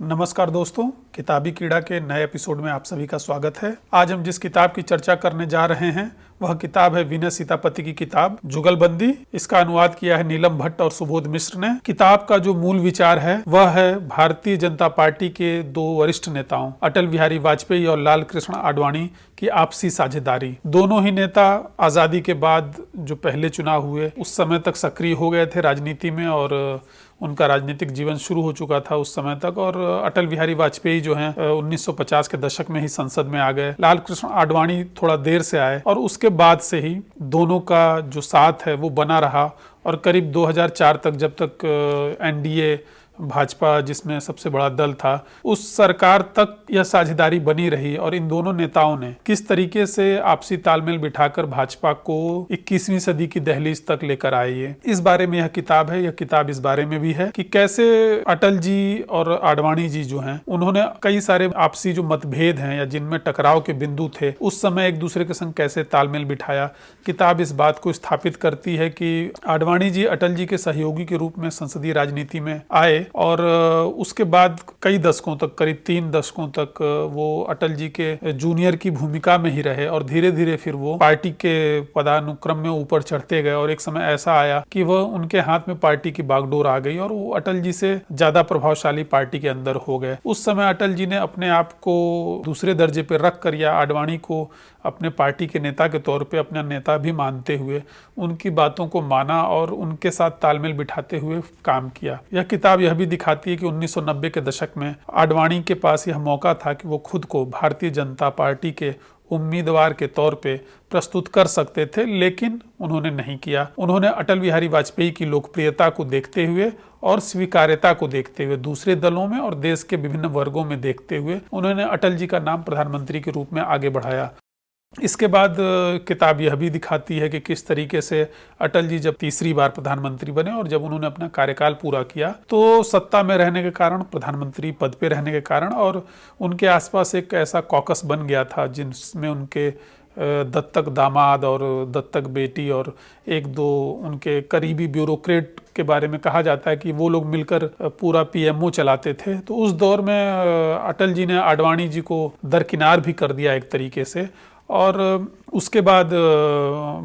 नमस्कार दोस्तों, किताबी कीड़ा के नए एपिसोड में आप सभी का स्वागत है। आज हम जिस किताब की चर्चा करने जा रहे हैं वह किताब है विनय सीतापति की किताब जुगलबंदी। इसका अनुवाद किया है नीलम भट्ट और सुबोध मिश्र ने। किताब का जो मूल विचार है वह है भारतीय जनता पार्टी के दो वरिष्ठ नेताओं अटल बिहारी वाजपेयी और लाल कृष्ण आडवाणी की आपसी साझेदारी। दोनों ही नेता आजादी के बाद जो पहले चुनाव हुए उस समय तक सक्रिय हो गए थे राजनीति में और उनका राजनीतिक जीवन शुरू हो चुका था उस समय तक। और अटल बिहारी वाजपेयी जो हैं 1950 के दशक में ही संसद में आ गए। लाल कृष्ण आडवाणी थोड़ा देर से आए और उसके बाद से ही दोनों का जो साथ है वो बना रहा और करीब 2004 तक, जब तक एनडीए भाजपा जिसमें सबसे बड़ा दल था, उस सरकार तक यह साझेदारी बनी रही। और इन दोनों नेताओं ने किस तरीके से आपसी तालमेल बिठाकर भाजपा को 21वीं सदी की दहलीज तक लेकर आए, ये इस बारे में यह किताब है। यह किताब इस बारे में भी है कि कैसे अटल जी और आडवाणी जी जो हैं उन्होंने कई सारे आपसी जो मतभेद हैं या जिनमें टकराव के बिंदु थे उस समय एक दूसरे के संग कैसे तालमेल बिठाया। किताब इस बात को स्थापित करती है कि आडवाणी जी अटल जी के सहयोगी के रूप में संसदीय राजनीति में आए और उसके बाद कई दशकों तक, करीब 3 दशकों तक वो अटल जी के जूनियर की भूमिका में ही रहे और धीरे धीरे फिर वो पार्टी के पदानुक्रम में ऊपर चढ़ते गए। और एक समय ऐसा आया कि वह उनके हाथ में पार्टी की बागडोर आ गई और वो अटल जी से ज्यादा प्रभावशाली पार्टी के अंदर हो गए। उस समय अटल जी ने अपने आप को दूसरे दर्जे पर रख कर या आडवाणी को अपने पार्टी के नेता के तौर पे अपना नेता भी मानते हुए उनकी बातों को माना और उनके साथ तालमेल बिठाते हुए काम किया। यह किताब यह भी दिखाती है कि 1990 के दशक में आडवाणी के पास यह मौका था कि वो खुद को भारतीय जनता पार्टी के उम्मीदवार के तौर पे प्रस्तुत कर सकते थे, लेकिन उन्होंने नहीं किया। उन्होंने अटल बिहारी वाजपेयी की लोकप्रियता को देखते हुए और स्वीकार्यता को देखते हुए दूसरे दलों में और देश के विभिन्न वर्गों में देखते हुए उन्होंने अटल जी का नाम प्रधानमंत्री के रूप में आगे बढ़ाया। इसके बाद किताब यह भी दिखाती है कि किस तरीके से अटल जी जब तीसरी बार प्रधानमंत्री बने और जब उन्होंने अपना कार्यकाल पूरा किया तो सत्ता में रहने के कारण, प्रधानमंत्री पद पे रहने के कारण और उनके आसपास एक ऐसा कॉकस बन गया था जिसमें उनके दत्तक दामाद और दत्तक बेटी और एक दो उनके करीबी ब्यूरोक्रेट के बारे में कहा जाता है कि वो लोग मिलकर पूरा पीएमओ चलाते थे। तो उस दौर में अटल जी ने आडवाणी जी को दरकिनार भी कर दिया एक तरीके से। और उसके बाद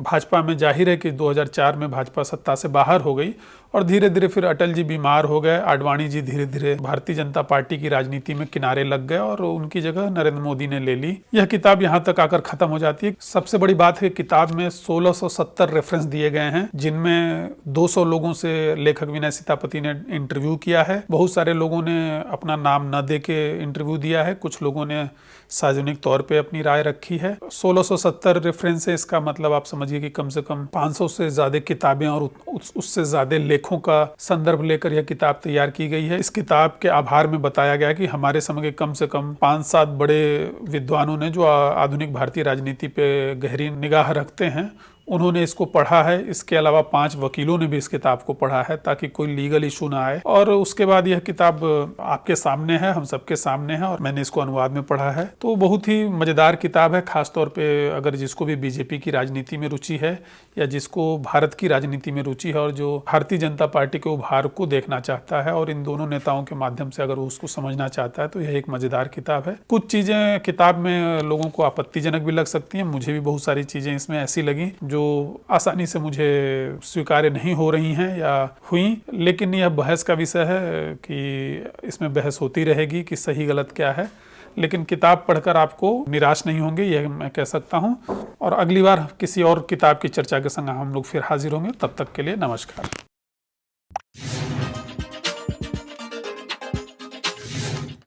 भाजपा में जाहिर है कि 2004 में भाजपा सत्ता से बाहर हो गई और धीरे धीरे फिर अटल जी बीमार हो गए। आडवाणी जी धीरे धीरे भारतीय जनता पार्टी की राजनीति में किनारे लग गए और उनकी जगह नरेंद्र मोदी ने ले ली। यह किताब यहाँ तक आकर खत्म हो जाती है। सबसे बड़ी बात है किताब में 1670 रेफरेंस दिए गए हैं, जिनमें 200 लोगों से लेखक विनय सीतापति ने इंटरव्यू किया है। बहुत सारे लोगों ने अपना नाम न दे के इंटरव्यू दिया है, कुछ लोगों ने सार्वजनिक तौर पे अपनी राय रखी है। 1670 रेफरेंस है, इसका मतलब आप समझिए कि कम से कम 500 से ज्यादा किताबें और उससे ज्यादा लेखों का संदर्भ लेकर यह किताब तैयार की गई है। इस किताब के आभार में बताया गया कि हमारे समय के कम से कम 5-7 बड़े विद्वानों ने जो आधुनिक भारतीय राजनीति पे गहरी निगाह रखते हैं उन्होंने इसको पढ़ा है। इसके अलावा 5 वकीलों ने भी इस किताब को पढ़ा है ताकि कोई लीगल इशू ना आए। और उसके बाद यह किताब आपके सामने है, हम सबके सामने है और मैंने इसको अनुवाद में पढ़ा है। तो बहुत ही मजेदार किताब है, खासतौर पे अगर जिसको भी बीजेपी की राजनीति में रुचि है या जिसको भारत की राजनीति में रुचि है और जो भारतीय जनता पार्टी के उभार को देखना चाहता है और इन दोनों नेताओं के माध्यम से अगर उसको समझना चाहता है तो यह एक मजेदार किताब है। कुछ चीजें किताब में लोगों को आपत्तिजनक भी लग सकती हैं, मुझे भी बहुत सारी चीजें इसमें ऐसी लगी जो आसानी से मुझे स्वीकार्य नहीं हो रही हैं या हुई, लेकिन यह बहस का विषय है कि इसमें बहस होती रहेगी कि सही गलत क्या है। लेकिन किताब पढ़कर आपको निराश नहीं होंगे, यह मैं कह सकता हूं। और अगली बार किसी और किताब की चर्चा के संग हम लोग फिर हाजिर होंगे। तब तक के लिए नमस्कार।